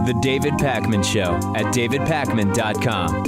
The David Pakman Show at davidpakman.com.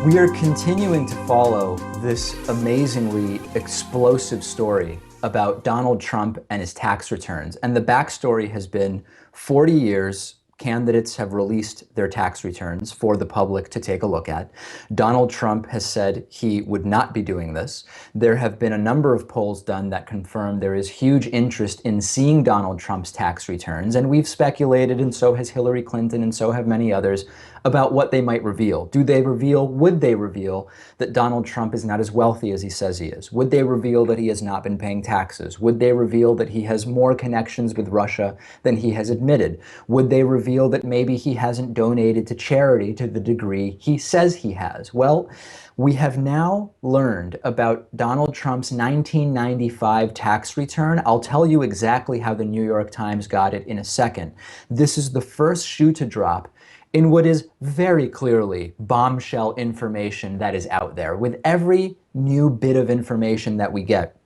We are continuing to follow this amazingly explosive story about Donald Trump and his tax returns. And the backstory has been 40 years. Candidates have released their tax returns for the public to take a look at. Donald Trump has said he would not be doing this. There have been a number of polls done that confirm there is huge interest in seeing Donald Trump's tax returns. And we've speculated, and so has Hillary Clinton, and so have many others, about what they might reveal. Do they reveal, would they reveal that Donald Trump is not as wealthy as he says he is? Would they reveal that he has not been paying taxes? Would they reveal that he has more connections with Russia than he has admitted? Would they reveal that maybe he hasn't donated to charity to the degree he says he has? Well, we have now learned about Donald Trump's 1995 tax return. I'll tell you exactly how the New York Times got it in a second. This is the first shoe to drop in what is very clearly bombshell information that is out there. With every new bit of information that we get,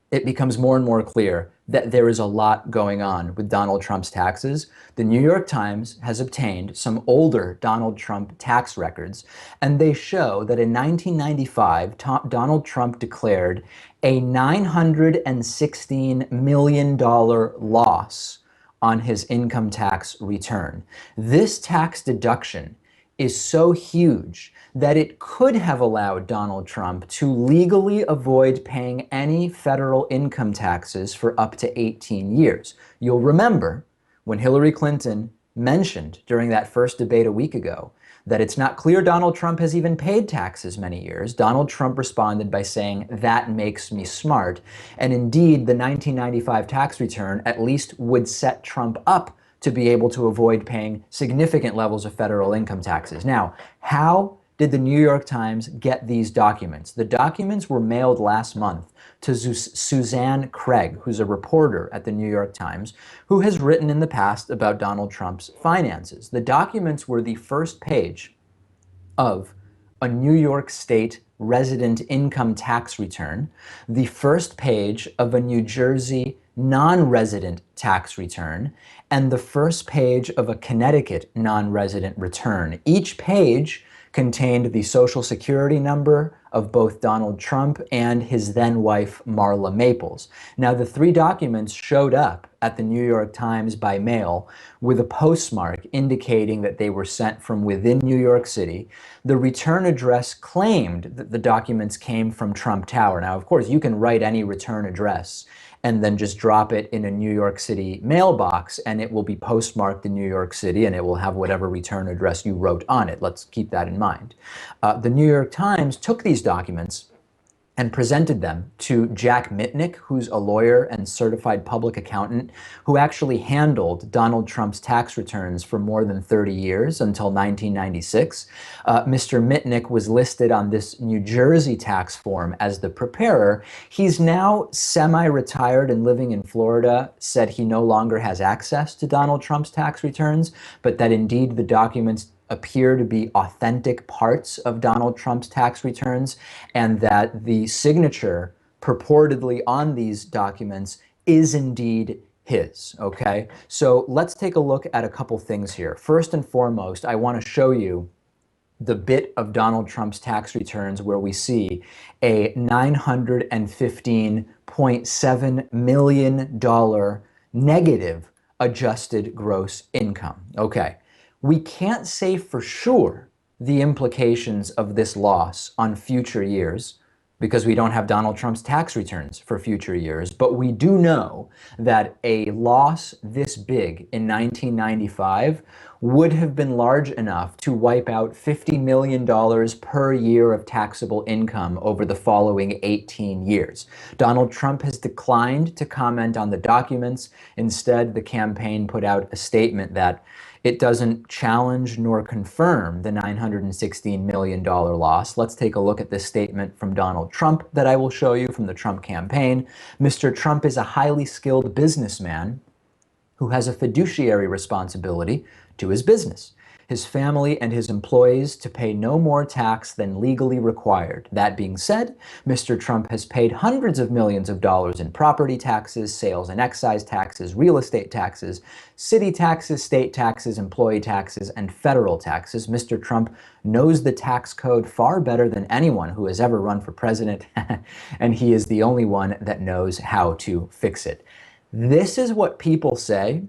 it becomes more and more clear that there is a lot going on with Donald Trump's taxes. The New York Times has obtained some older Donald Trump tax records, and they show that in 1995, Donald Trump declared a $916 million loss on his income tax return. This tax deduction is so huge that it could have allowed Donald Trump to legally avoid paying any federal income taxes for up to 18 years. You'll remember when Hillary Clinton mentioned during that first debate a week ago that it's not clear Donald Trump has even paid taxes many years, Donald Trump responded by saying, "That makes me smart." And indeed, the 1995 tax return at least would set Trump up to be able to avoid paying significant levels of federal income taxes. Now, how did the New York Times get these documents? The documents were mailed last month to Suzanne Craig, who's a reporter at the New York Times, who has written in the past about Donald Trump's finances. The documents were the first page of a New York State resident income tax return, the first page of a New Jersey non-resident tax return, and the first page of a Connecticut non-resident return. Each page contained the Social Security number of both Donald Trump and his then-wife Marla Maples. Now, the three documents showed up at the New York Times by mail with a postmark indicating that they were sent from within New York City. The return address claimed that the documents came from Trump Tower. Now, of course, you can write any return address and then just drop it in a New York City mailbox, and it will be postmarked in New York City, and it will have whatever return address you wrote on it. Let's keep that in mind. The New York Times took these documents and presented them to Jack Mitnick, who's a lawyer and certified public accountant who actually handled Donald Trump's tax returns for more than 30 years until 1996. Mr. Mitnick was listed on this New Jersey tax form as the preparer. He's now semi-retired and living in Florida, said he no longer has access to Donald Trump's tax returns, but that indeed the documents appear to be authentic parts of Donald Trump's tax returns, and that the signature purportedly on these documents is indeed his, okay? So let's take a look at a couple things here. First and foremost, I want to show you the bit of Donald Trump's tax returns where we see a $915.7 million negative adjusted gross income, okay? We can't say for sure the implications of this loss on future years because we don't have Donald Trump's tax returns for future years, but we do know that a loss this big in 1995 would have been large enough to wipe out $50 million per year of taxable income over the following 18 years. Donald Trump has declined to comment on the documents. Instead, the campaign put out a statement that it doesn't challenge nor confirm the $916 million loss. Let's take a look at this statement from Donald Trump that I will show you from the Trump campaign. Mr. Trump is a highly skilled businessman who has a fiduciary responsibility to his business, his family, and his employees to pay no more tax than legally required. That being said, Mr. Trump has paid hundreds of millions of dollars in property taxes, sales and excise taxes, real estate taxes, city taxes, state taxes, employee taxes, and federal taxes. Mr. Trump knows the tax code far better than anyone who has ever run for president, and he is the only one that knows how to fix it. This is what people say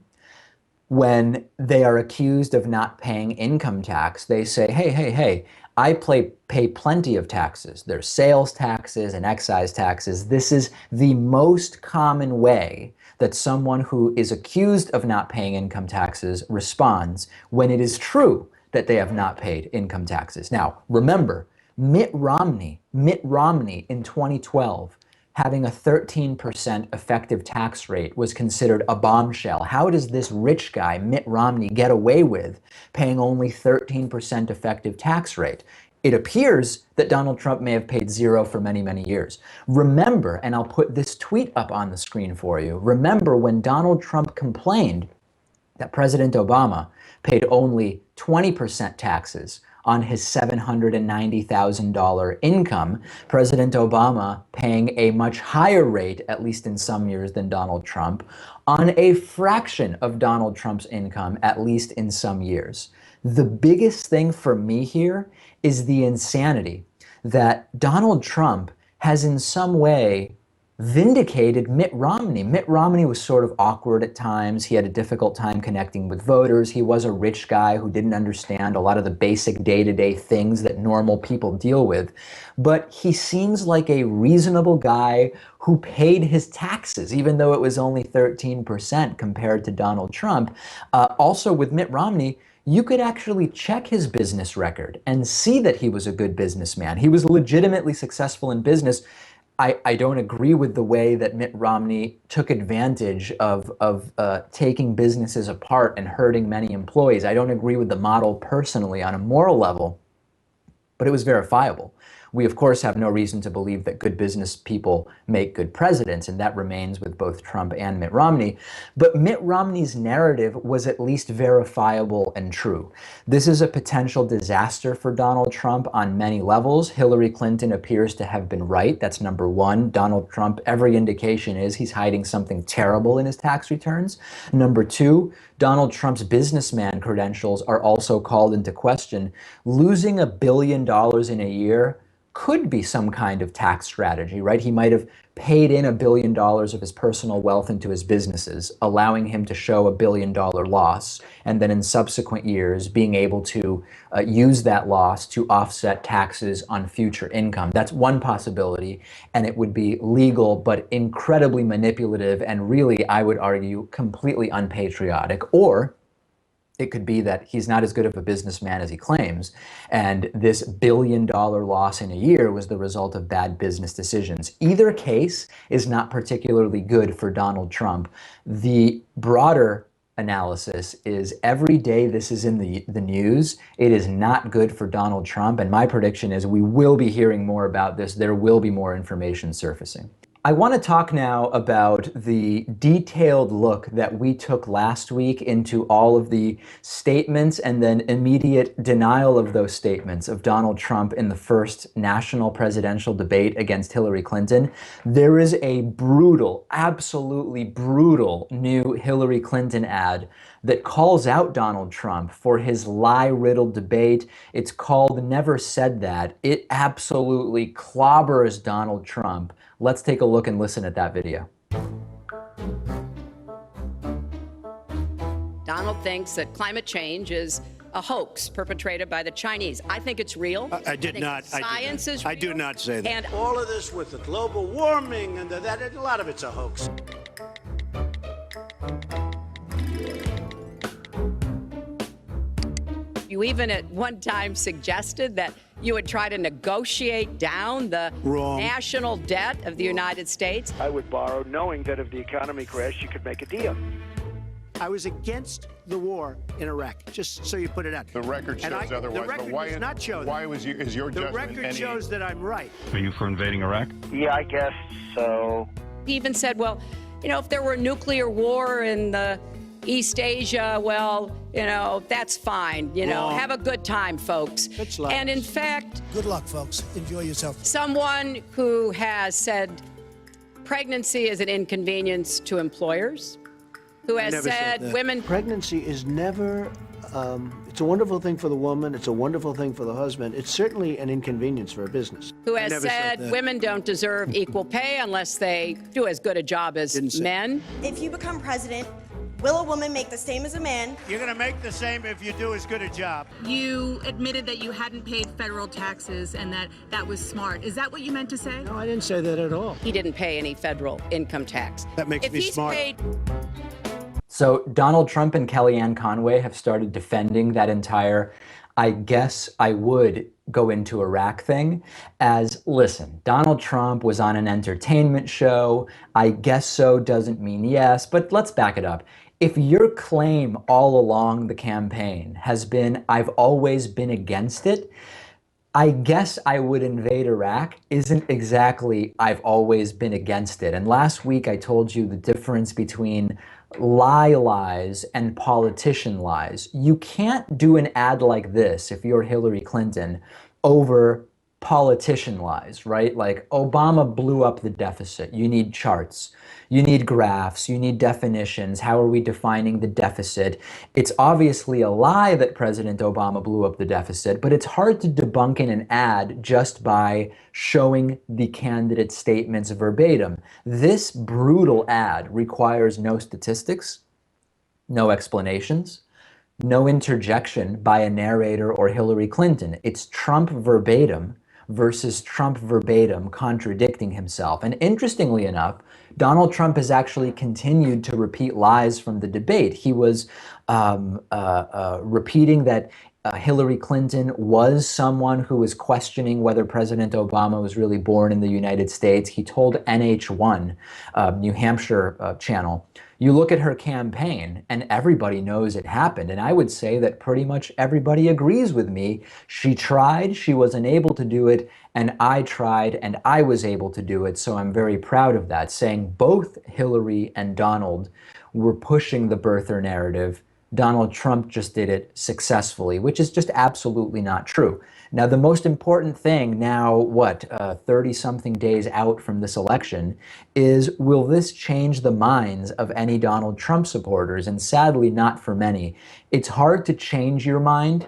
when they are accused of not paying income tax. They say, hey, I pay plenty of taxes. There's sales taxes and excise taxes. This is the most common way that someone who is accused of not paying income taxes responds when it is true that they have not paid income taxes. Now, remember, Mitt Romney in 2012, having a 13% effective tax rate was considered a bombshell. How does this rich guy, Mitt Romney, get away with paying only 13% effective tax rate? It appears that Donald Trump may have paid zero for many, many years. Remember, and I'll put this tweet up on the screen for you, remember when Donald Trump complained that President Obama paid only 20% taxes on his $790,000 income, President Obama paying a much higher rate, at least in some years, than Donald Trump, on a fraction of Donald Trump's income, at least in some years. The biggest thing for me here is the insanity that Donald Trump has in some way vindicated Mitt Romney. Mitt Romney was sort of awkward at times. He had a difficult time connecting with voters. He was a rich guy who didn't understand a lot of the basic day-to-day things that normal people deal with. But he seems like a reasonable guy who paid his taxes, even though it was only 13% compared to Donald Trump. Also with Mitt Romney, you could actually check his business record and see that he was a good businessman. He was legitimately successful in business. I don't agree with the way that Mitt Romney took advantage of taking businesses apart and hurting many employees. I don't agree with the model personally on a moral level, but it was verifiable. We, of course, have no reason to believe that good business people make good presidents, and that remains with both Trump and Mitt Romney. But Mitt Romney's narrative was at least verifiable and true. This is a potential disaster for Donald Trump on many levels. Hillary Clinton appears to have been right. That's number one. Donald Trump, every indication is he's hiding something terrible in his tax returns. Number two, Donald Trump's businessman credentials are also called into question. Losing $1 billion in a year could be some kind of tax strategy, right? He might have paid in $1 billion of his personal wealth into his businesses, allowing him to show $1 billion loss, and then in subsequent years being able to use that loss to offset taxes on future income. That's one possibility, and it would be legal but incredibly manipulative and really, I would argue, completely unpatriotic. Or it could be that he's not as good of a businessman as he claims, and this $1 billion loss in a year was the result of bad business decisions. Either case is not particularly good for Donald Trump. The broader analysis is every day this is in the news, it is not good for Donald Trump, and my prediction is we will be hearing more about this. There will be more information surfacing. I want to talk now about the detailed look that we took last week into all of the statements and then immediate denial of those statements of Donald Trump in the first national presidential debate against Hillary Clinton. There is a brutal, absolutely brutal new Hillary Clinton ad that calls out Donald Trump for his lie-riddled debate. It's called Never Said That. It absolutely clobbers Donald Trump. Let's take a look and listen at that video. Donald thinks that climate change is a hoax perpetrated by the Chinese. I think it's real. I did not. Science is real. I do not say that. And all of this with the global warming and that, a lot of it's a hoax. you even at one time suggested that you would try to negotiate down the national debt of the United States. I would borrow knowing that if the economy crashed, you could make a deal. I was against the war in Iraq, just so you put it out. The record shows otherwise. The record does not show that. Why is your judgment? The record shows that I'm right. Are you for invading Iraq? Yeah, I guess so. He even said, well, you know, if there were a nuclear war in the East Asia, well, that's fine. Have a good time, folks. And in fact, Good luck, folks. Enjoy yourself. someone who has said pregnancy is an inconvenience to employers, who has Never said that. women. Pregnancy is never, it's a wonderful thing for the woman. It's a wonderful thing for the husband. It's certainly an inconvenience for a business. Who has never said said that. women don't deserve equal pay unless they do as good a job as Didn't say. men. If you become president, will a woman make the same as a man? You're going to make the same if you do as good a job. You admitted that you hadn't paid federal taxes and that was smart. Is that what you meant to say? No, I didn't say that at all. He didn't pay any federal income tax. That makes If me he's smart. paid So Donald Trump and Kellyann Conway have started defending that entire "I guess I would go into Iraq" thing as, listen, Donald Trump was on an entertainment show. I guess so doesn't mean yes, but let's back it up. If your claim all along the campaign has been, I've always been against it, I guess I would invade Iraq isn't exactly I've always been against it. And last week I told you the difference between lies and politician lies. You can't do an ad like this if you're Hillary Clinton over politician lies, right? Like, Obama blew up the deficit. You need charts. You need graphs. You need definitions. How are we defining the deficit? It's obviously a lie that President Obama blew up the deficit, but it's hard to debunk in an ad just by showing the candidate statements verbatim. This brutal ad requires no statistics, no explanations, no interjection by a narrator or Hillary Clinton. It's Trump verbatim versus Trump verbatim contradicting himself. And interestingly enough, Donald Trump has actually continued to repeat lies from the debate. He was repeating that Hillary Clinton was someone who was questioning whether President Obama was really born in the United States. He told NH1, New Hampshire channel, you look at her campaign and everybody knows it happened. And I would say that pretty much everybody agrees with me. She tried, she wasn't able to do it, and I tried and I was able to do it. So I'm very proud of that, saying both Hillary and Donald were pushing the birther narrative. Donald Trump just did it successfully, which is just absolutely not true. Now, the most important thing now, 30-something days out from this election, is will this change the minds of any Donald Trump supporters? And sadly, not for many. It's hard to change your mind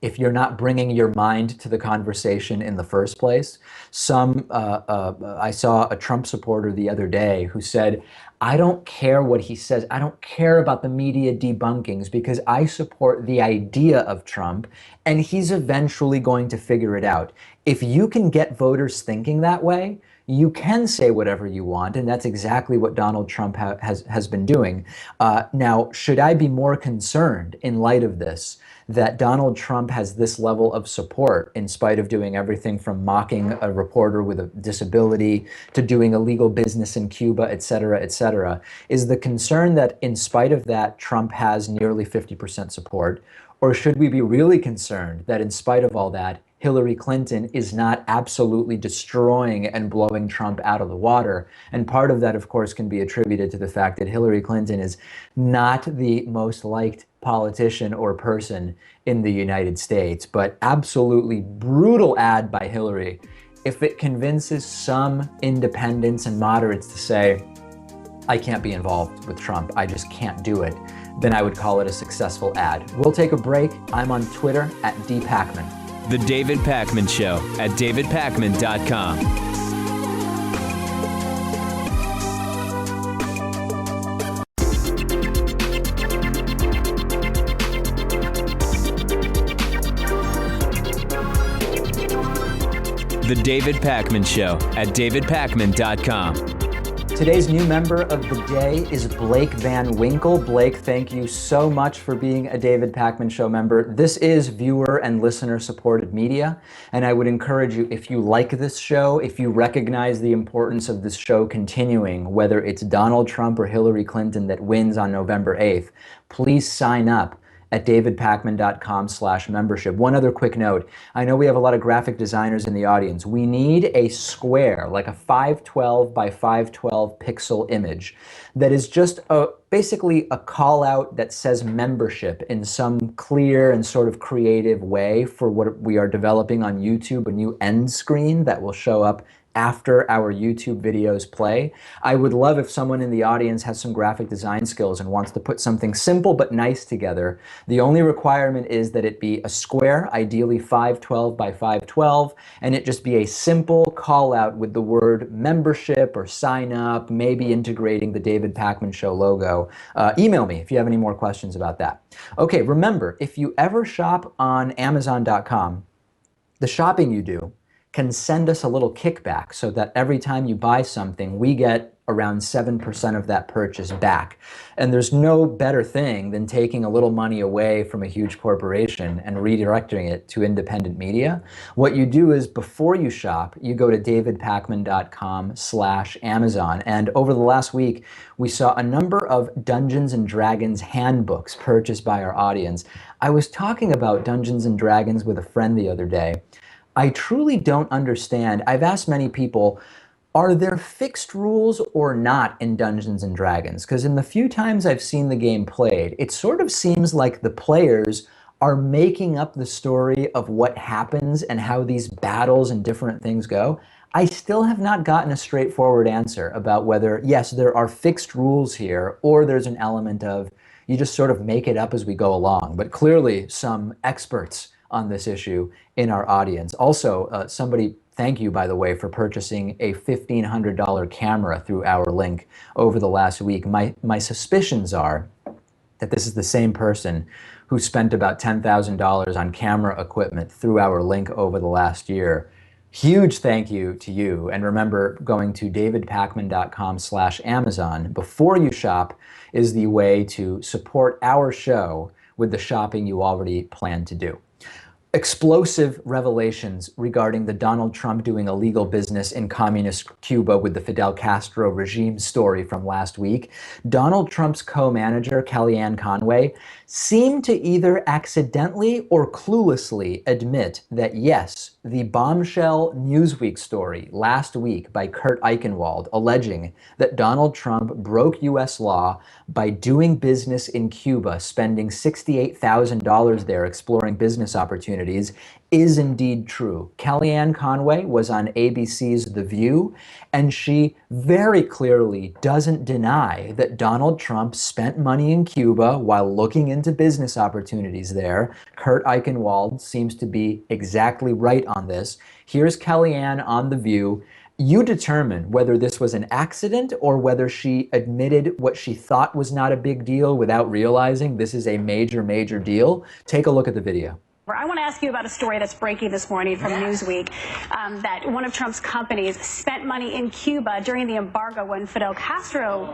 if you're not bringing your mind to the conversation in the first place. I saw a Trump supporter the other day who said, I don't care what he says. I don't care about the media debunkings because I support the idea of Trump and he's eventually going to figure it out. If you can get voters thinking that way, you can say whatever you want, and that's exactly what Donald Trump has been doing. Now, should I be more concerned in light of this that Donald Trump has this level of support in spite of doing everything from mocking a reporter with a disability to doing illegal business in Cuba, et cetera, is the concern that in spite of that, Trump has nearly 50% support? Or should we be really concerned that in spite of all that, Hillary Clinton is not absolutely destroying and blowing Trump out of the water? And part of that, of course, can be attributed to the fact that Hillary Clinton is not the most liked politician or person in the United States. But absolutely brutal ad by Hillary. If it convinces some independents and moderates to say, I can't be involved with Trump, I just can't do it, then I would call it a successful ad. We'll take a break. I'm on Twitter at @dpacman. The David Pakman Show at davidpakman.com. The David Pakman Show at davidpakman.com. Today's new member of the day is Blake Van Winkle. Blake, thank you so much for being a David Pakman Show member. This is viewer and listener supported media, and I would encourage you, if you like this show, if you recognize the importance of this show continuing, whether it's Donald Trump or Hillary Clinton that wins on November 8th, please sign up at davidpakman.com/membership. One other quick note. I know we have a lot of graphic designers in the audience. We need a square, like a 512 by 512 pixel image that is just basically a call out that says membership in some clear and sort of creative way for what we are developing on YouTube, a new end screen that will show up after our YouTube videos play. I would love if someone in the audience has some graphic design skills and wants to put something simple but nice together. The only requirement is that it be a square, ideally 512 by 512, and it just be a simple call out with the word membership or sign up, maybe integrating the David Pakman Show logo. Email me if you have any more questions about that. Okay, remember, if you ever shop on Amazon.com, the shopping you do can send us a little kickback so that every time you buy something, we get around 7% of that purchase back. And there's no better thing than taking a little money away from a huge corporation and redirecting it to independent media. What you do is before you shop, you go to davidpakman.com/Amazon. And over the last week, we saw a number of Dungeons and Dragons handbooks purchased by our audience. I was talking about Dungeons and Dragons with a friend the other day. I truly don't understand. I've asked many people, are there fixed rules or not in Dungeons and Dragons? Because in the few times I've seen the game played, it sort of seems like the players are making up the story of what happens and how these battles and different things go. I still have not gotten a straightforward answer about whether, yes, there are fixed rules here, or there's an element of you just sort of make it up as we go along. But clearly some experts on this issue in our audience. Also, somebody, thank you, by the way, for purchasing a $1,500 camera through our link over the last week. My suspicions are that this is the same person who spent about $10,000 on camera equipment through our link over the last year. Huge thank you to you. And remember, going to davidpakman.com/Amazon before you shop is the way to support our show with the shopping you already plan to do. Explosive revelations regarding the Donald Trump doing illegal business in communist Cuba with the Fidel Castro regime story from last week. Donald Trump's co-manager, Kellyann Conway, seemed to either accidentally or cluelessly admit that yes, the bombshell Newsweek story last week by Kurt Eichenwald alleging that Donald Trump broke U.S. law by doing business in Cuba, spending $68,000 there exploring business opportunities, is indeed true. Kellyann Conway was on ABC's The View, and she very clearly doesn't deny that Donald Trump spent money in Cuba while looking into business opportunities there. Kurt Eichenwald seems to be exactly right on this. Here's Kellyann on The View. You determine whether this was an accident or whether she admitted what she thought was not a big deal without realizing this is a major, major deal. Take a look at the video. I want to ask you about a story that's breaking this morning from Newsweek, that one of Trump's companies spent money in Cuba during the embargo when Fidel Castro,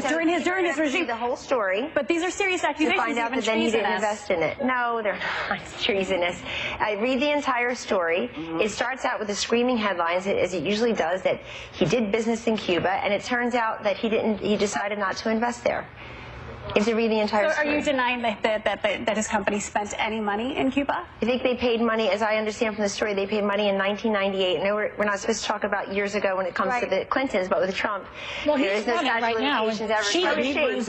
during his regime. The whole story. But these are serious accusations. To find out that then he didn't invest in it. No, they're not treasonous. I read the entire story. It starts out with the screaming headlines, as it usually does, that he did business in Cuba, and it turns out that he decided not to invest there. If you read the entire story. Are you denying that his company spent any money in Cuba? I think they paid money, as I understand from the story, they paid money in 1998. I know we're not supposed to talk about years ago when it comes to the Clintons, but with Trump, well, there is no statute of limitations ever.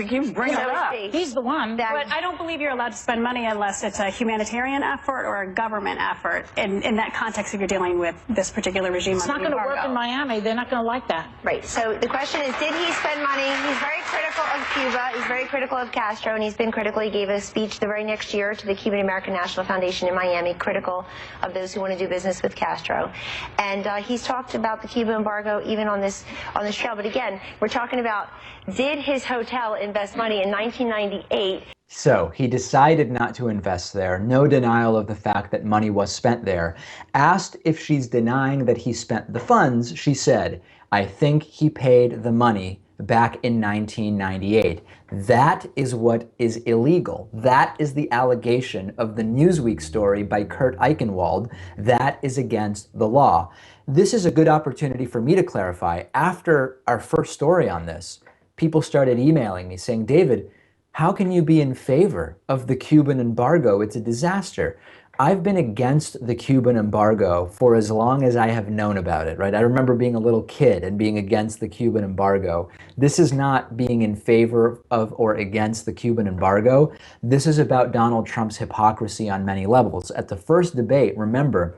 He keeps bringing it up. He's the one. But I don't believe you're allowed to spend money unless it's a humanitarian effort or a government effort. In that context, if you're dealing with this particular regime. It's not going to work in Miami. They're not going to like that. Right. So the question is, did he spend money? He's very critical of Cuba. He's very critical of Castro, and he's been critical. He gave a speech the very next year to the Cuban American National Foundation in Miami, critical of those who want to do business with Castro. And he's talked about the Cuba embargo even on this show. But again, we're talking about, did his hotel invest money in 1998? So he decided not to invest there. No denial of the fact that money was spent there. Asked if she's denying that he spent the funds, she said, I think he paid the money back in 1998. That is what is illegal. That is the allegation of the Newsweek story by Kurt Eichenwald. That is against the law. This is a good opportunity for me to clarify. After our first story on this, people started emailing me saying, David, How can you be in favor of the Cuban embargo? It's a disaster. I've been against the Cuban embargo for as long as I have known about it, right? I remember being a little kid and being against the Cuban embargo. This is not being in favor of or against the Cuban embargo. This is about Donald Trump's hypocrisy on many levels. At the first debate, remember,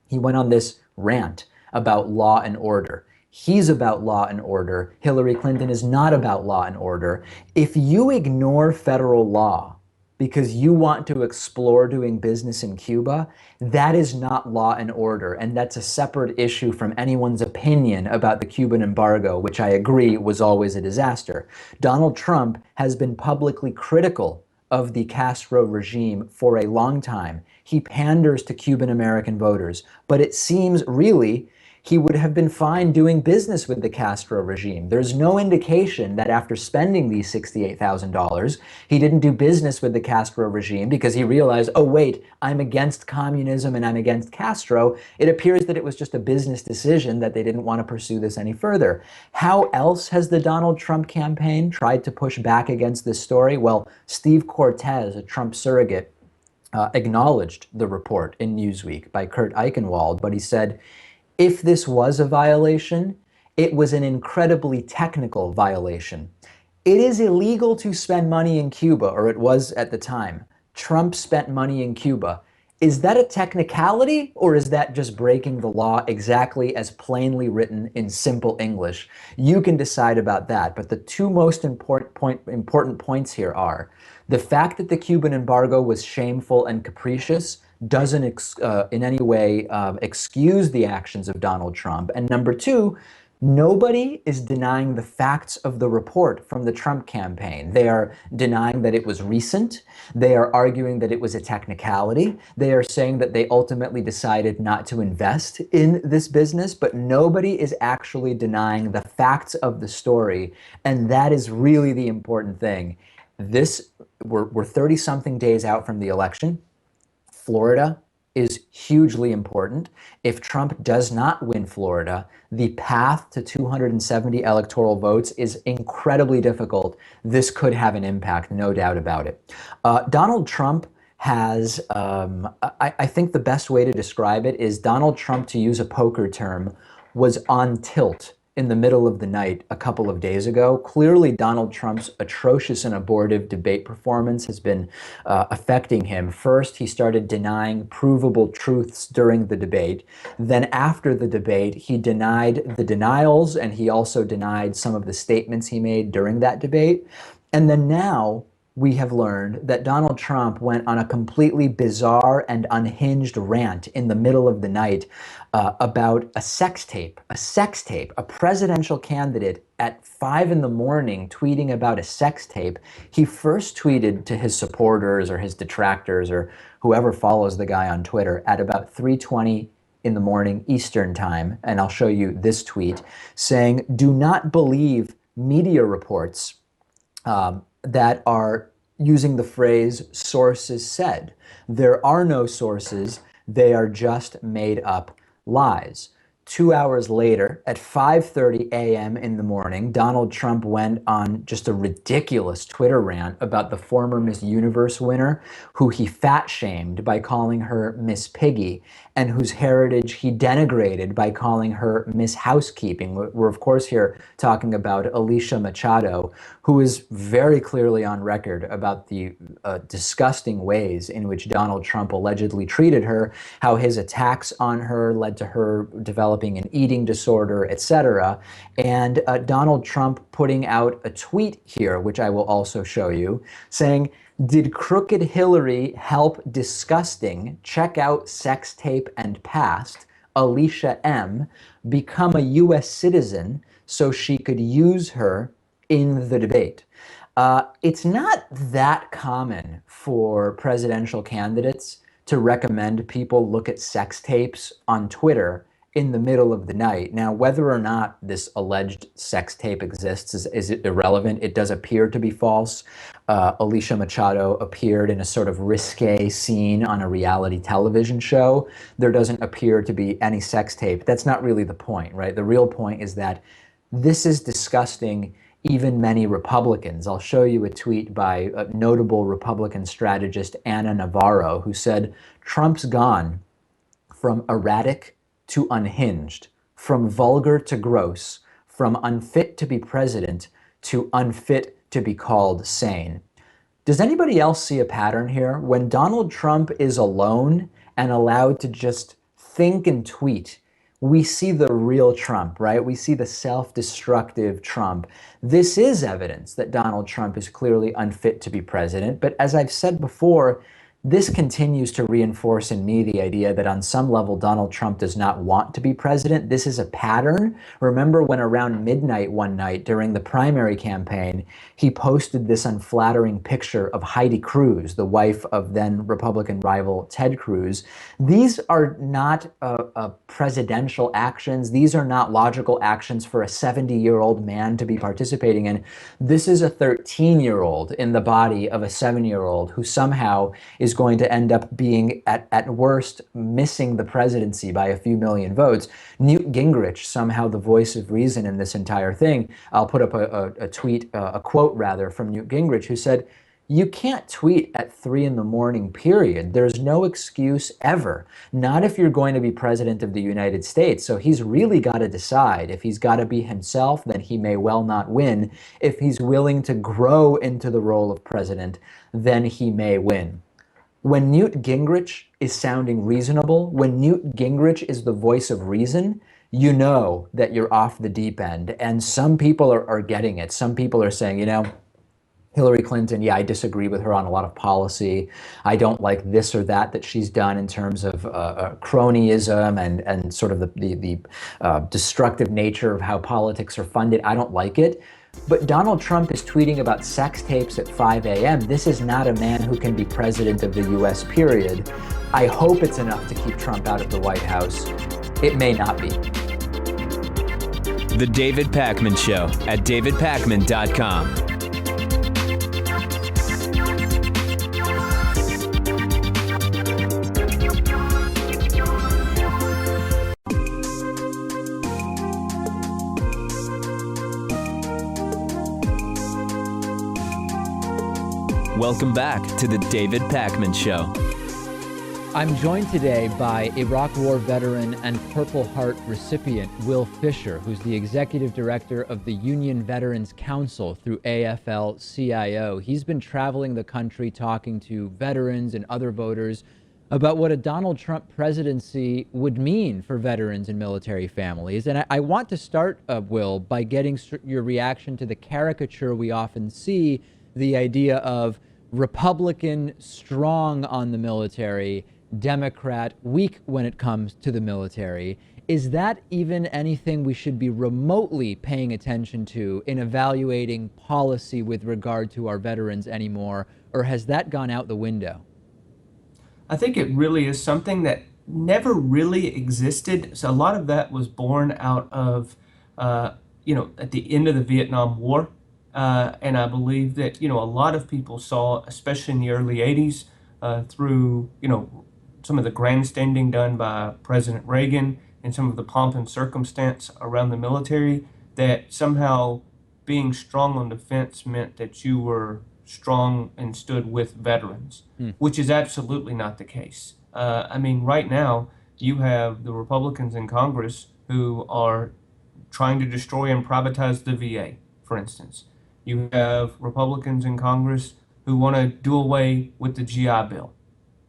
he went on this rant about law and order. He's about law and order. Hillary Clinton is not about law and order. If you ignore federal law because you want to explore doing business in Cuba, that is not law and order. And that's a separate issue from anyone's opinion about the Cuban embargo, which I agree was always a disaster. Donald Trump has been publicly critical of the Castro regime for a long time. He panders to Cuban American voters, but it seems really he would have been fine doing business with the Castro regime. There's no indication that after spending these $68,000, he didn't do business with the Castro regime because he realized, oh wait, I'm against communism and I'm against Castro. It appears that it was just a business decision that they didn't want to pursue this any further. How else has the Donald Trump campaign tried to push back against this story? Well, Steve Cortez, a Trump surrogate, acknowledged the report in Newsweek by Kurt Eichenwald, but he said, if this was a violation, it was an incredibly technical violation. It is illegal to spend money in Cuba, or it was at the time. Trump spent money in Cuba. Is that a technicality, or is that just breaking the law exactly as plainly written in simple English? You can decide about that, but the two most important points here are the fact that the Cuban embargo was shameful and capricious doesn't in any way excuse the actions of Donald Trump. And number two, nobody is denying the facts of the report from the Trump campaign. They are denying that it was recent. They are arguing that it was a technicality. They are saying that they ultimately decided not to invest in this business, but nobody is actually denying the facts of the story. And that is really the important thing. We're 30-something days out from the election. Florida is hugely important. If Trump does not win Florida, the path to 270 electoral votes is incredibly difficult. This could have an impact, no doubt about it. Donald Trump has, I think the best way to describe it is Donald Trump, to use a poker term, was on tilt in the middle of the night a couple of days ago. Clearly, Donald Trump's atrocious and abortive debate performance has been affecting him. First, he started denying provable truths during the debate. Then after the debate, he denied the denials, and he also denied some of the statements he made during that debate. And then now, we have learned that Donald Trump went on a completely bizarre and unhinged rant in the middle of the night about a sex tape, a presidential candidate at 5 in the morning tweeting about a sex tape. He first tweeted to his supporters or his detractors or whoever follows the guy on Twitter at about 3:20 in the morning Eastern time, and I'll show you this tweet, saying, do not believe media reports that are using the phrase sources said. There are no sources. They are just made up lies. 2 hours later, at 5:30 a.m. in the morning, Donald Trump went on just a ridiculous Twitter rant about the former Miss Universe winner, who he fat-shamed by calling her Miss Piggy, and whose heritage he denigrated by calling her Miss Housekeeping. We're, of course, here talking about Alicia Machado, who is very clearly on record about the disgusting ways in which Donald Trump allegedly treated her, how his attacks on her led to her developing an eating disorder, etc. And Donald Trump putting out a tweet here, which I will also show you, saying, did crooked Hillary help disgusting, check out sex tape and past, Alicia M., become a U.S. citizen so she could use her in the debate? It's not that common for presidential candidates to recommend people look at sex tapes on Twitter in the middle of the night. Now, whether or not this alleged sex tape exists is irrelevant. It does appear to be false. Alicia Machado appeared in a sort of risque scene on a reality television show. There doesn't appear to be any sex tape. That's not really the point, right? The real point is that this is disgusting. even many Republicans. I'll show you a tweet by a notable Republican strategist, Ana Navarro, who said, Trump's gone from erratic to unhinged, from vulgar to gross, from unfit to be president to unfit to be called sane. Does anybody else see a pattern here? When Donald Trump is alone and allowed to just think and tweet, we see the real Trump, right? We see the self-destructive Trump. This is evidence that Donald Trump is clearly unfit to be president. But as I've said before, this continues to reinforce in me the idea that on some level, Donald Trump does not want to be president. This is a pattern. Remember when around midnight one night during the primary campaign, he posted this unflattering picture of Heidi Cruz, the wife of then Republican rival Ted Cruz. These are not presidential actions. These are not logical actions for a 70-year-old man to be participating in. This is a 13-year-old in the body of a 7-year-old who somehow is going to end up being, at worst, missing the presidency by a few million votes. Newt Gingrich, somehow the voice of reason in this entire thing. I'll put up a tweet, a quote rather, from Newt Gingrich, who said, "You can't tweet at 3 a.m, period. There's no excuse ever. Not if you're going to be president of the United States." So he's really got to decide. If he's got to be himself, then he may well not win. If he's willing to grow into the role of president, then he may win. When Newt Gingrich is sounding reasonable, when Newt Gingrich is the voice of reason, you know that you're off the deep end. And some people are getting it. Some people are saying, you know, Hillary Clinton, yeah, I disagree with her on a lot of policy. I don't like this or that she's done in terms of cronyism and sort of the destructive nature of how politics are funded. I don't like it. But Donald Trump is tweeting about sex tapes at 5 a.m. This is not a man who can be president of the U.S., period. I hope it's enough to keep Trump out of the White House. It may not be. The David Pakman Show at davidpakman.com. Welcome back to the David Pakman Show. I'm joined today by Iraq War veteran and Purple Heart recipient Will Fischer, who's the executive director of the Union Veterans Council through AFL-CIO. He's been traveling the country talking to veterans and other voters about what a Donald Trump presidency would mean for veterans and military families. And I want to start, Will, by getting your reaction to the caricature we often see, the idea of Republican strong on the military, Democrat weak when it comes to the military. Is that even anything we should be remotely paying attention to in evaluating policy with regard to our veterans anymore, or has that gone out the window? I think it really is something that never really existed. So a lot of that was born out of, at the end of the Vietnam War. And I believe that, a lot of people saw, especially in the early 80s, through, some of the grandstanding done by President Reagan and some of the pomp and circumstance around the military, that somehow being strong on defense meant that you were strong and stood with veterans, which is absolutely not the case. Right now, you have the Republicans in Congress who are trying to destroy and privatize the VA, for instance. You have Republicans in Congress who want to do away with the GI Bill,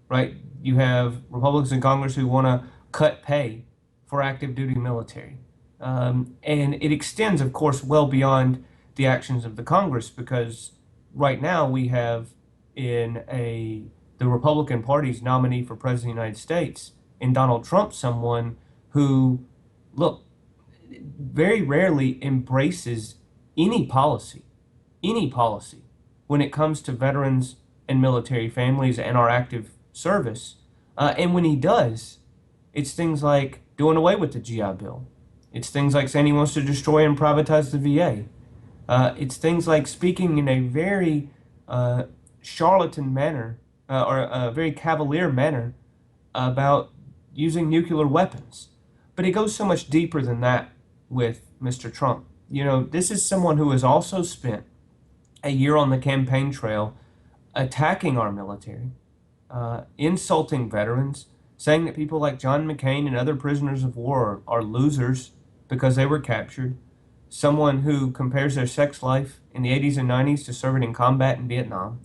right? You have Republicans in Congress who want to cut pay for active duty military. And it extends, of course, well beyond the actions of the Congress, because right now we have the Republican Party's nominee for President of the United States in Donald Trump, someone who, very rarely embraces any policy when it comes to veterans and military families and our active service. And when he does, it's things like doing away with the GI Bill. It's things like saying he wants to destroy and privatize the VA. It's things like speaking in a very charlatan manner or a very cavalier manner about using nuclear weapons. But it goes so much deeper than that with Mr. Trump. This is someone who has also spent a year on the campaign trail attacking our military, insulting veterans, saying that people like John McCain and other prisoners of war are losers because they were captured, someone who compares their sex life in the 80s and 90s to serving in combat in Vietnam,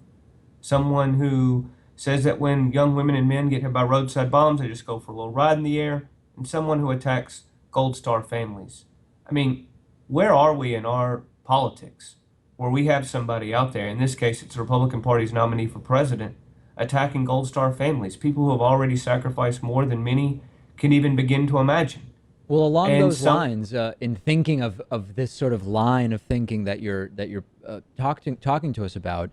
someone who says that when young women and men get hit by roadside bombs, they just go for a little ride in the air, and someone who attacks Gold Star families. I mean, where are we in our politics where we have somebody out there, in this case it's the Republican Party's nominee for president, attacking Gold Star families, people who have already sacrificed more than many can even begin to imagine? Well, along those lines, in thinking of this sort of line of thinking that you're talking to us about,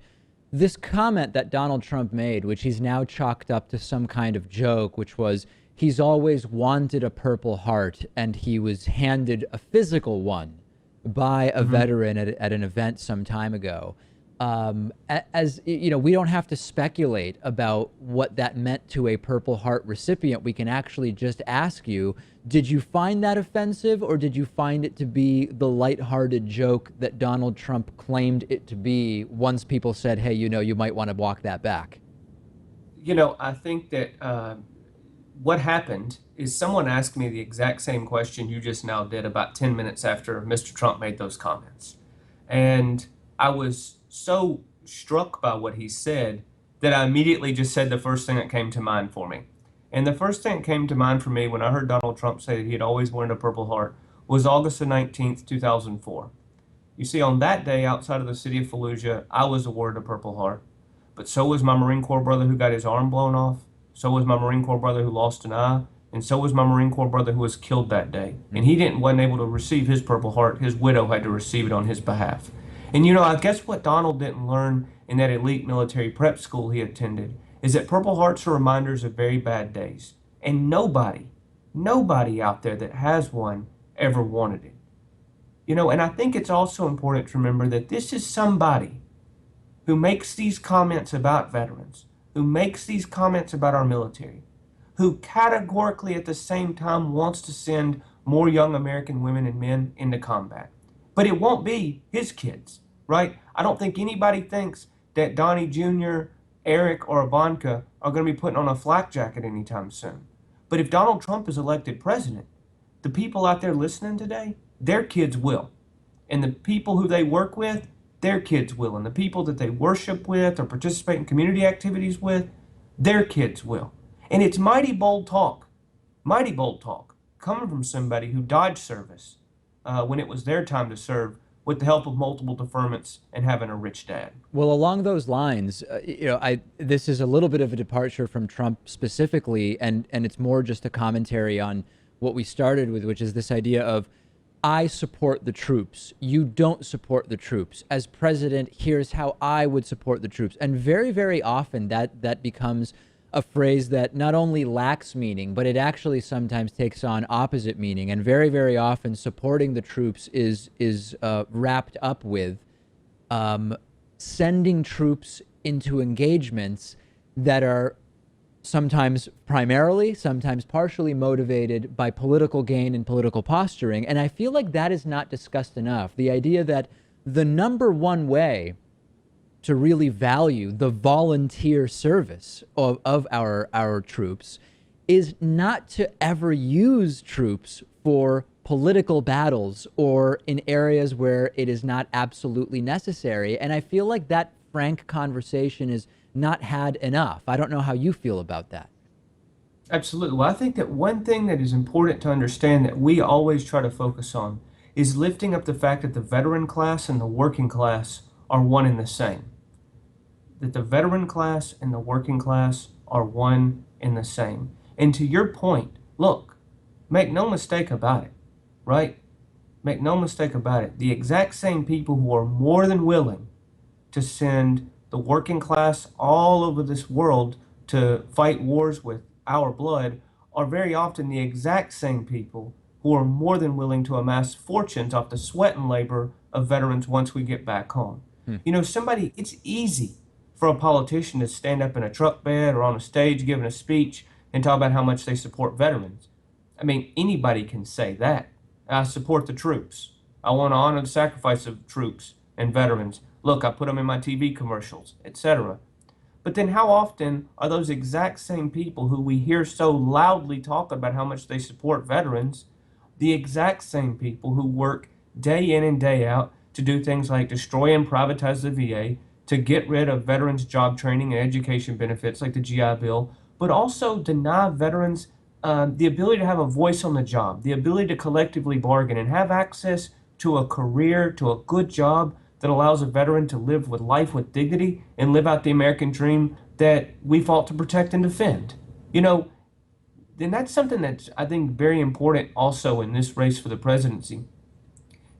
this comment that Donald Trump made, which he's now chalked up to some kind of joke, which was he's always wanted a Purple Heart and he was handed a physical one by a veteran at an event some time ago. As you know, we don't have to speculate about what that meant to a Purple Heart recipient. We can actually just ask you, did you find that offensive, or did you find it to be the lighthearted joke that Donald Trump claimed it to be once people said, hey, you might want to walk that back? I think that what happened is someone asked me the exact same question you just now did about 10 minutes after Mr. Trump made those comments. And I was so struck by what he said that I immediately just said the first thing that came to mind for me. And the first thing that came to mind for me when I heard Donald Trump say that he had always wanted a Purple Heart was August the 19th, 2004. You see, on that day outside of the city of Fallujah, I was awarded a Purple Heart, but so was my Marine Corps brother who got his arm blown off, so was my Marine Corps brother who lost an eye, and so was my Marine Corps brother who was killed that day. And he wasn't able to receive his Purple Heart. His widow had to receive it on his behalf. And I guess what Donald didn't learn in that elite military prep school he attended is that Purple Hearts are reminders of very bad days. And nobody out there that has one ever wanted it. And I think it's also important to remember that this is somebody who makes these comments about veterans, who makes these comments about our military, who categorically at the same time wants to send more young American women and men into combat. But it won't be his kids, right? I don't think anybody thinks that Donnie Jr., Eric, or Ivanka are going to be putting on a flak jacket anytime soon. But if Donald Trump is elected president, the people out there listening today, their kids will. And the people who they work with, their kids will. And the people that they worship with or participate in community activities with, their kids will. And it's mighty bold talk, coming from somebody who dodged service when it was their time to serve, with the help of multiple deferments and having a rich dad. Well, along those lines, this is a little bit of a departure from Trump specifically, and it's more just a commentary on what we started with, which is this idea of, I support the troops, you don't support the troops. As president, here's how I would support the troops. And very, very often that becomes a phrase that not only lacks meaning, but it actually sometimes takes on opposite meaning. And very, very often supporting the troops is wrapped up with sending troops into engagements that are sometimes primarily, sometimes partially motivated by political gain and political posturing. And I feel like that is not discussed enough. The idea that the number one way to really value the volunteer service of our troops is not to ever use troops for political battles or in areas where it is not absolutely necessary. And I feel like that frank conversation is not had enough. I don't know how you feel about that. Absolutely. Well, I think that one thing that is important to understand that we always try to focus on is lifting up the fact that the veteran class and the working class are one and the same. That the veteran class and the working class are one and the same. And to your point, look, make no mistake about it, right? Make no mistake about it. The exact same people who are more than willing to send the working class all over this world to fight wars with our blood are very often the exact same people who are more than willing to amass fortunes off the sweat and labor of veterans once we get back home. It's easy for a politician to stand up in a truck bed or on a stage giving a speech and talk about how much they support veterans. I mean, anybody can say that. I support the troops. I want to honor the sacrifice of troops and veterans. Look, I put them in my TV commercials, etc. But then how often are those exact same people who we hear so loudly talk about how much they support veterans, the exact same people who work day in and day out to do things like destroy and privatize the VA, to get rid of veterans' job training and education benefits like the GI Bill, but also deny veterans the ability to have a voice on the job, the ability to collectively bargain and have access to a career, to a good job that allows a veteran to live with life with dignity and live out the American dream that we fought to protect and defend. You know, then that's something that's, I think, very important also in this race for the presidency.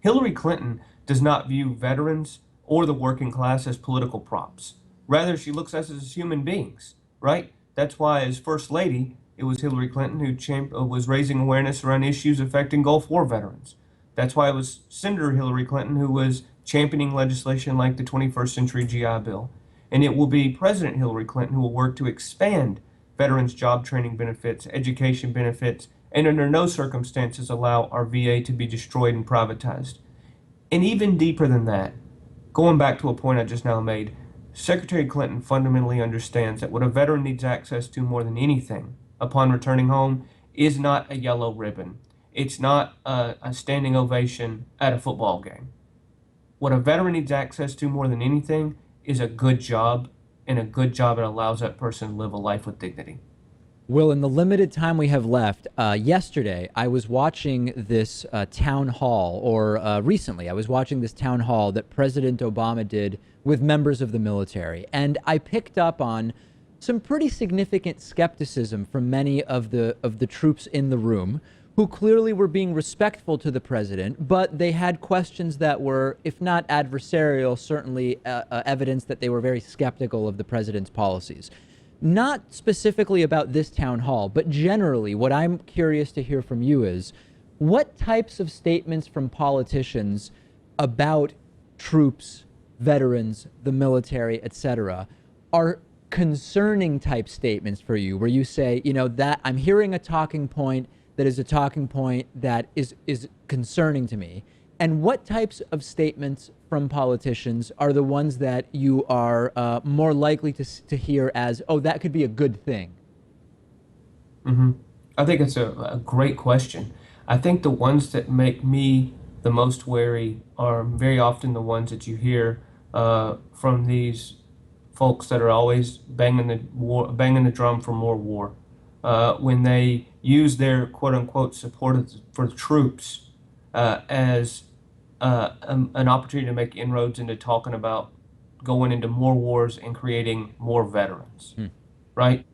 Hillary Clinton does not view veterans or the working class as political props. Rather, she looks at us as human beings, right? That's why as First Lady, it was Hillary Clinton who was raising awareness around issues affecting Gulf War veterans. That's why it was Senator Hillary Clinton who was championing legislation like the 21st Century GI Bill. And it will be President Hillary Clinton who will work to expand veterans' job training benefits, education benefits, and under no circumstances allow our VA to be destroyed and privatized. And even deeper than that, going back to a point I just now made, Secretary Clinton fundamentally understands that what a veteran needs access to more than anything upon returning home is not a yellow ribbon. It's not a standing ovation at a football game. What a veteran needs access to more than anything is a good job, and a good job that allows that person to live a life with dignity. Will, in the limited time we have left, yesterday I was watching this town hall, or recently I was watching this town hall that President Obama did with members of the military, and I picked up on some pretty significant skepticism from many of the troops in the room, who clearly were being respectful to the president, but they had questions that were, if not adversarial, certainly evidence that they were very skeptical of the president's policies. Not specifically about this town hall, but generally, what I'm curious to hear from you is, what types of statements from politicians about troops, veterans, the military, etc., are concerning type statements for you, where you say, you know, that I'm hearing a talking point that is a talking point that is concerning to me? And what types of statements from politicians are the ones that you are more likely to hear as, oh, that could be a good thing? Mm-hmm. I think it's a great question. I think the ones that make me the most wary are very often the ones that you hear from these folks that are always banging the drum for more war. When they use their quote-unquote support for the troops as an opportunity to make inroads into talking about going into more wars and creating more veterans, right?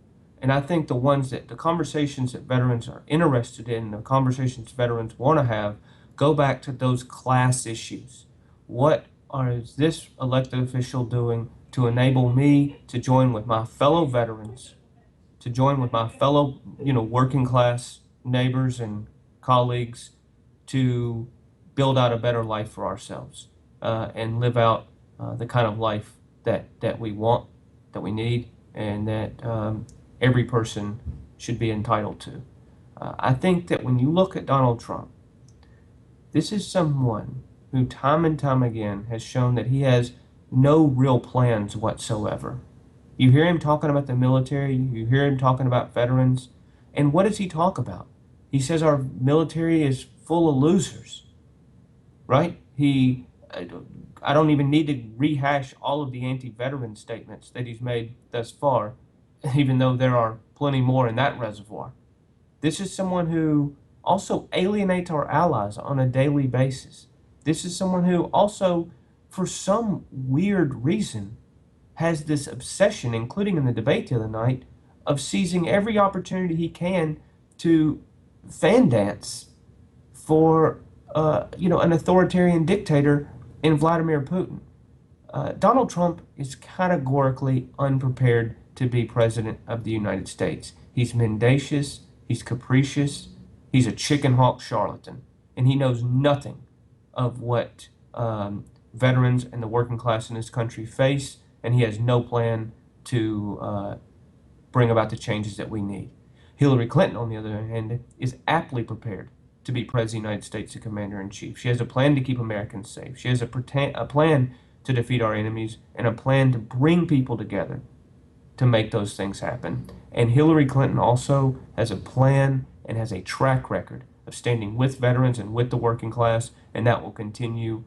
And I think the conversations that veterans are interested in, the conversations veterans want to have, go back to those class issues. What is this elected official doing to enable me to join with my fellow veterans, to join with my fellow, working class neighbors and colleagues to build out a better life for ourselves and live out the kind of life that we want, that we need, and that every person should be entitled to. I think that when you look at Donald Trump, this is someone who time and time again has shown that he has no real plans whatsoever. You hear him talking about the military, you hear him talking about veterans, and what does he talk about? He says our military is full of losers, right? I don't even need to rehash all of the anti-veteran statements that he's made thus far, even though there are plenty more in that reservoir. This is someone who also alienates our allies on a daily basis. This is someone who also, for some weird reason, has this obsession, including in the debate the other night, of seizing every opportunity he can to fan dance for an authoritarian dictator in Vladimir Putin. Donald Trump is categorically unprepared to be president of the United States. He's mendacious, he's capricious, he's a chicken hawk charlatan, and he knows nothing of what veterans and the working class in this country face, and he has no plan to bring about the changes that we need. Hillary Clinton, on the other hand, is aptly prepared to be President of the United States and Commander-in-Chief. She has a plan to keep Americans safe. She has a plan to defeat our enemies and a plan to bring people together to make those things happen. And Hillary Clinton also has a plan and has a track record of standing with veterans and with the working class, and that will continue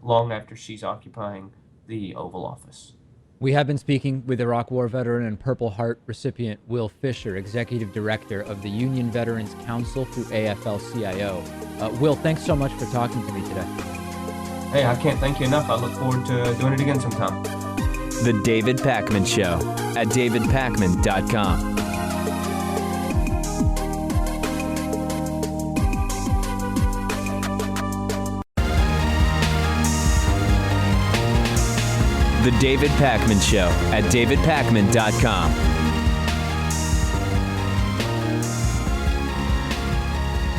long after she's occupying the Oval Office. We have been speaking with Iraq War veteran and Purple Heart recipient Will Fischer, Executive Director of the Union Veterans Council through AFL-CIO. Will, thanks so much for talking to me today. Hey, I can't thank you enough. I look forward to doing it again sometime. The David Pakman Show at davidpakman.com. The David Pakman Show at davidpakman.com.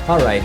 All right,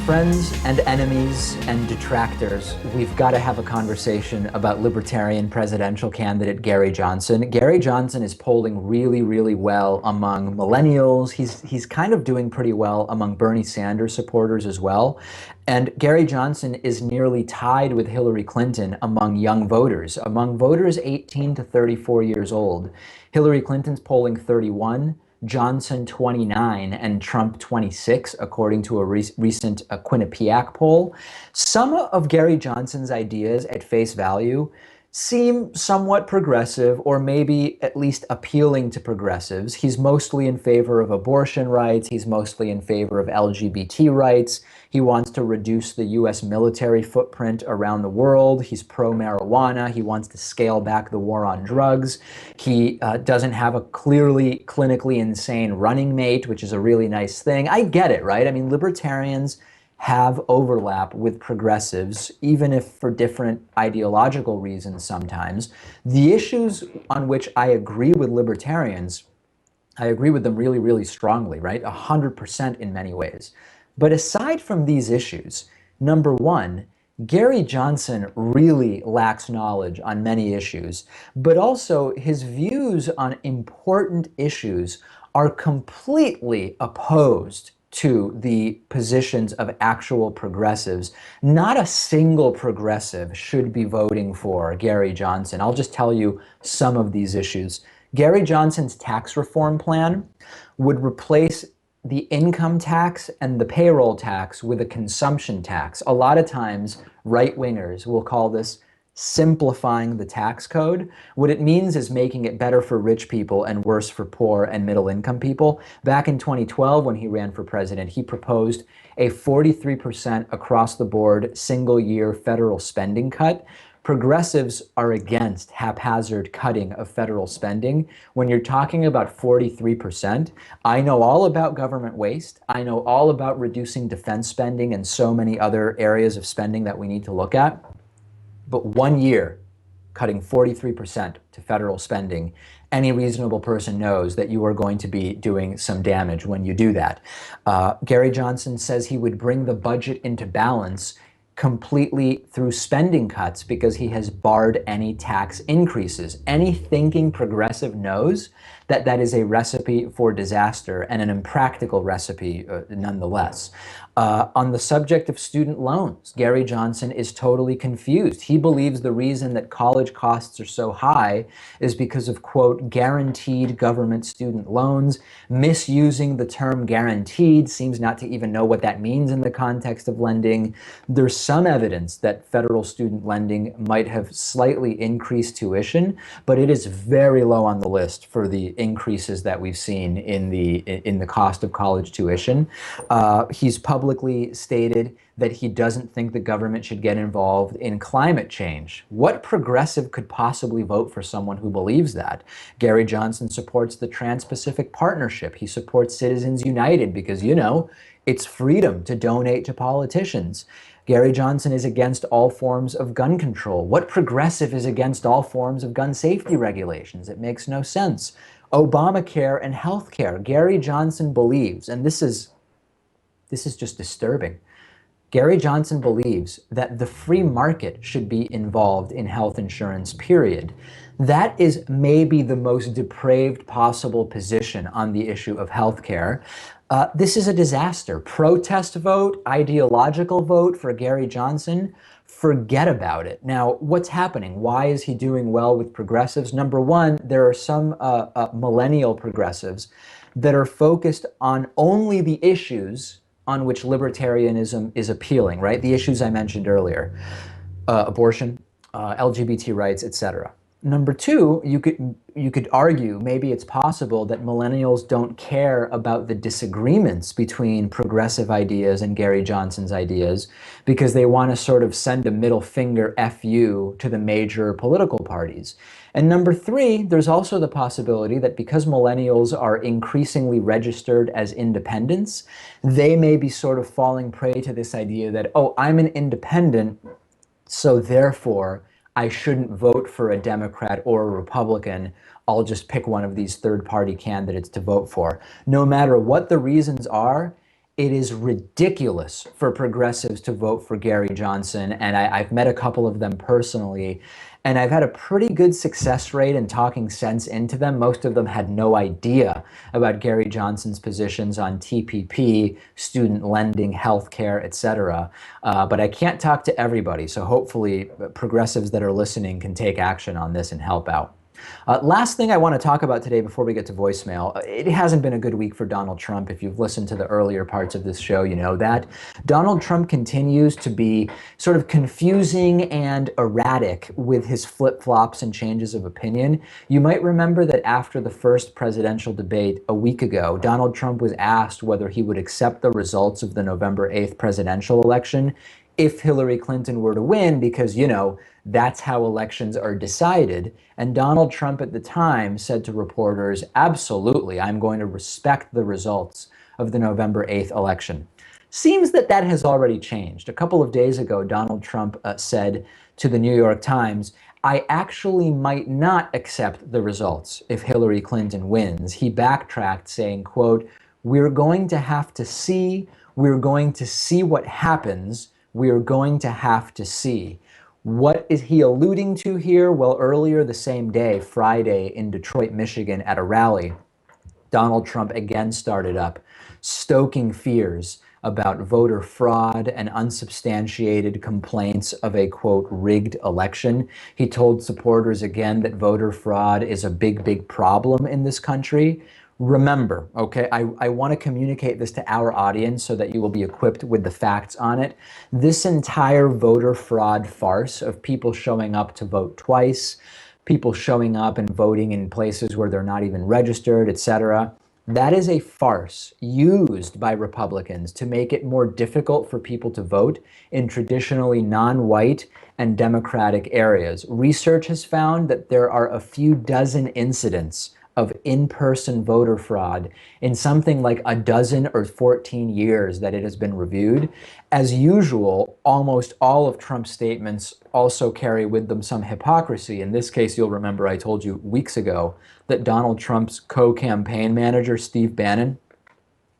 friends and enemies and detractors, we've got to have a conversation about Libertarian presidential candidate Gary Johnson. Gary Johnson is polling really, really well among millennials. He's kind of doing pretty well among Bernie Sanders supporters as well. And Gary Johnson is nearly tied with Hillary Clinton among young voters, among voters 18 to 34 years old. Hillary Clinton's polling 31. Johnson 29 and Trump 26, according to a recent Quinnipiac poll. Some of Gary Johnson's ideas at face value seem somewhat progressive, or maybe at least appealing to progressives. He's mostly in favor of abortion rights. He's mostly in favor of LGBT rights. He wants to reduce the U.S. military footprint around the world. He's pro-marijuana. He wants to scale back the war on drugs. He doesn't have a clearly clinically insane running mate, which is a really nice thing. I get it, right? I mean, libertarians have overlap with progressives, even if for different ideological reasons sometimes. The issues on which I agree with libertarians, I agree with them really, really strongly, right? 100% in many ways. But aside from these issues, number one, Gary Johnson really lacks knowledge on many issues, but also his views on important issues are completely opposed to the positions of actual progressives. Not a single progressive should be voting for Gary Johnson. I'll just tell you some of these issues. Gary Johnson's tax reform plan would replace the income tax and the payroll tax with a consumption tax. A lot of times, right-wingers will call this simplifying the tax code. What it means is making it better for rich people and worse for poor and middle-income people. Back in 2012, when he ran for president, he proposed a 43% across-the-board single-year federal spending cut. Progressives are against haphazard cutting of federal spending. When you're talking about 43%, I know all about government waste. I know all about reducing defense spending and so many other areas of spending that we need to look at. But 1 year, cutting 43% to federal spending, any reasonable person knows that you are going to be doing some damage when you do that. Gary Johnson says he would bring the budget into balance completely through spending cuts because he has barred any tax increases. Any thinking progressive knows that that is a recipe for disaster and an impractical recipe nonetheless. On the subject of student loans, Gary Johnson is totally confused. He believes the reason that college costs are so high is because of, quote, guaranteed government student loans. Misusing the term guaranteed, seems not to even know what that means in the context of lending. There's some evidence that federal student lending might have slightly increased tuition, but it is very low on the list for the increases that we've seen in the cost of college tuition. He's publicly stated that he doesn't think the government should get involved in climate change. What progressive could possibly vote for someone who believes that? Gary Johnson supports the Trans-Pacific Partnership. He supports Citizens United because, you know, it's freedom to donate to politicians. Gary Johnson is against all forms of gun control. What progressive is against all forms of gun safety regulations? It makes no sense. Obamacare and healthcare. Gary Johnson believes, and this is just disturbing. Gary Johnson believes that the free market should be involved in health insurance, period. That is maybe the most depraved possible position on the issue of healthcare. This is a disaster. Protest vote, ideological vote for Gary Johnson, forget about it. Now, what's happening? Why is he doing well with progressives? Number one, there are some millennial progressives that are focused on only the issues on which libertarianism is appealing, right? The issues I mentioned earlier, abortion, LGBT rights, etc. Number two, you could argue maybe it's possible that millennials don't care about the disagreements between progressive ideas and Gary Johnson's ideas because they want to sort of send a middle finger F you to the major political parties. And number three, there's also the possibility that because millennials are increasingly registered as independents, they may be sort of falling prey to this idea that, oh, I'm an independent, so therefore I shouldn't vote for a Democrat or a Republican. I'll just pick one of these third-party candidates to vote for. No matter what the reasons are, it is ridiculous for progressives to vote for Gary Johnson, and I've met a couple of them personally, and I've had a pretty good success rate in talking sense into them. Most of them had no idea about Gary Johnson's positions on TPP, student lending, healthcare, etc. But I can't talk to everybody, so hopefully progressives that are listening can take action on this and help out. Last thing I want to talk about today before we get to voicemail, it hasn't been a good week for Donald Trump. If you've listened to the earlier parts of this show, you know that. Donald Trump continues to be sort of confusing and erratic with his flip-flops and changes of opinion. You might remember that after the first presidential debate a week ago, Donald Trump was asked whether he would accept the results of the November 8th presidential election if Hillary Clinton were to win, because, you know, that's how elections are decided. And Donald Trump at the time said to reporters, absolutely, I'm going to respect the results of the November 8th election. Seems that that has already changed. A couple of days ago, Donald Trump said to the New York Times, I actually might not accept the results if Hillary Clinton wins. He backtracked saying, quote, we're going to have to see, we're going to see what happens, we're going to have to see. What is he alluding to here? Well, earlier the same day, Friday, in Detroit, Michigan, at a rally, Donald Trump again started up, stoking fears about voter fraud and unsubstantiated complaints of a, quote, rigged election. He told supporters again that voter fraud is a big, big problem in this country. Remember, okay, I want to communicate this to our audience so that you will be equipped with the facts on it. This entire voter fraud farce of people showing up to vote twice, people showing up and voting in places where they're not even registered, etc., that is a farce used by Republicans to make it more difficult for people to vote in traditionally non-white and Democratic areas. Research has found that there are a few dozen incidents of in-person voter fraud in something like a dozen or 14 years that it has been reviewed. As usual, almost all of Trump's statements also carry with them some hypocrisy. In this case, you'll remember I told you weeks ago that Donald Trump's co-campaign manager, Steve Bannon,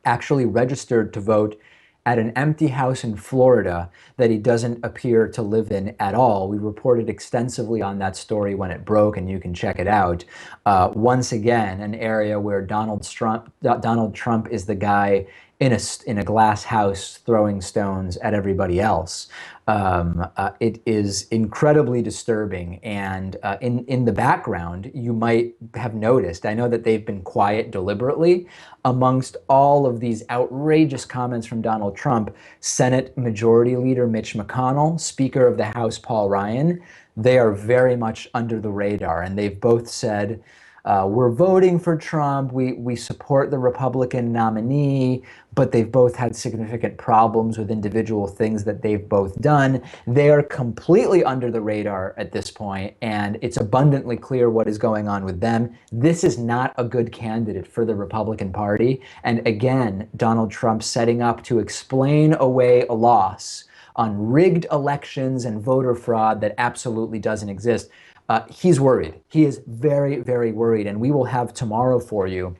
actually registered to vote at an empty house in Florida that he doesn't appear to live in at all. We reported extensively on that story when it broke, and you can check it out. Once again, an area where Donald Trump is the guy in a glass house throwing stones at everybody else. It is incredibly disturbing, and in the background, you might have noticed, I know that they've been quiet deliberately, amongst all of these outrageous comments from Donald Trump, Senate Majority Leader Mitch McConnell, Speaker of the House Paul Ryan, they are very much under the radar, and they've both said, we're voting for Trump, we support the Republican nominee, but they've both had significant problems with individual things that they've both done. They are completely under the radar at this point, and it's abundantly clear what is going on with them. This is not a good candidate for the Republican Party. And again, Donald Trump setting up to explain away a loss on rigged elections and voter fraud that absolutely doesn't exist. He's worried. He is very, very worried, and we will have tomorrow for you.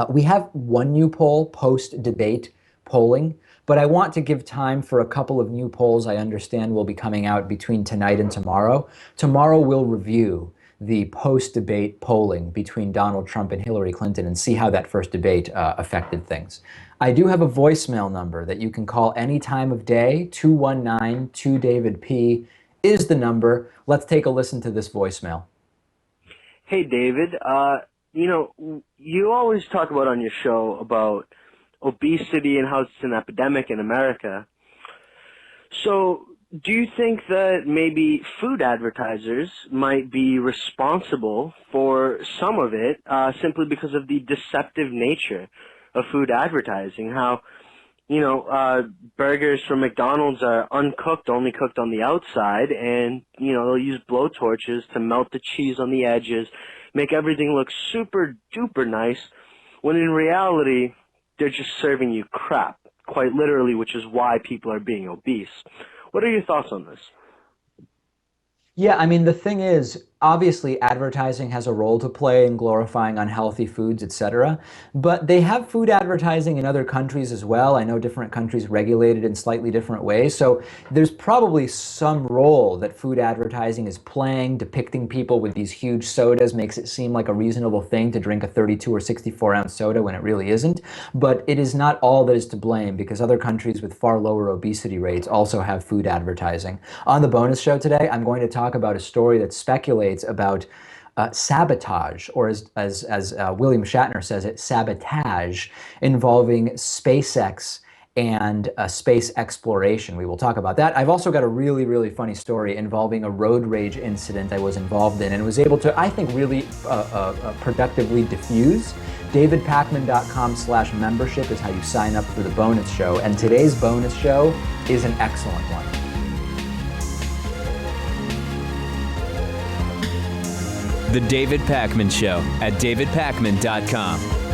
We have one new poll post-debate polling, but I want to give time for a couple of new polls I understand will be coming out between tonight and tomorrow. Tomorrow we'll review the post-debate polling between Donald Trump and Hillary Clinton and see how that first debate affected things. I do have a voicemail number that you can call any time of day. 219-2-DAVID-P is the number. Let's take a listen to this voicemail. Hey, David. You know, you always talk about on your show about obesity and how it's an epidemic in America. So do you think that maybe food advertisers might be responsible for some of it simply because of the deceptive nature of food advertising? How, you know, burgers from McDonald's are uncooked, only cooked on the outside, and, you know, they'll use blowtorches to melt the cheese on the edges, make everything look super duper nice, when in reality, they're just serving you crap, quite literally, which is why people are being obese. What are your thoughts on this? Yeah, I mean, the thing is, obviously advertising has a role to play in glorifying unhealthy foods, etc. But they have food advertising in other countries as well. I know different countries regulate it in slightly different ways. So there's probably some role that food advertising is playing. Depicting people with these huge sodas makes it seem like a reasonable thing to drink a 32 or 64 ounce soda when it really isn't. But it is not all that is to blame, because other countries with far lower obesity rates also have food advertising. On the bonus show today, I'm going to talk about a story that speculates about sabotage, or as William Shatner says it, sabotage, involving SpaceX and space exploration. We will talk about that. I've also got a really, really funny story involving a road rage incident I was involved in and was able to, I think, really productively diffuse. DavidPakman.com/membership is how you sign up for the bonus show. And today's bonus show is an excellent one. The David Pakman Show at davidpakman.com.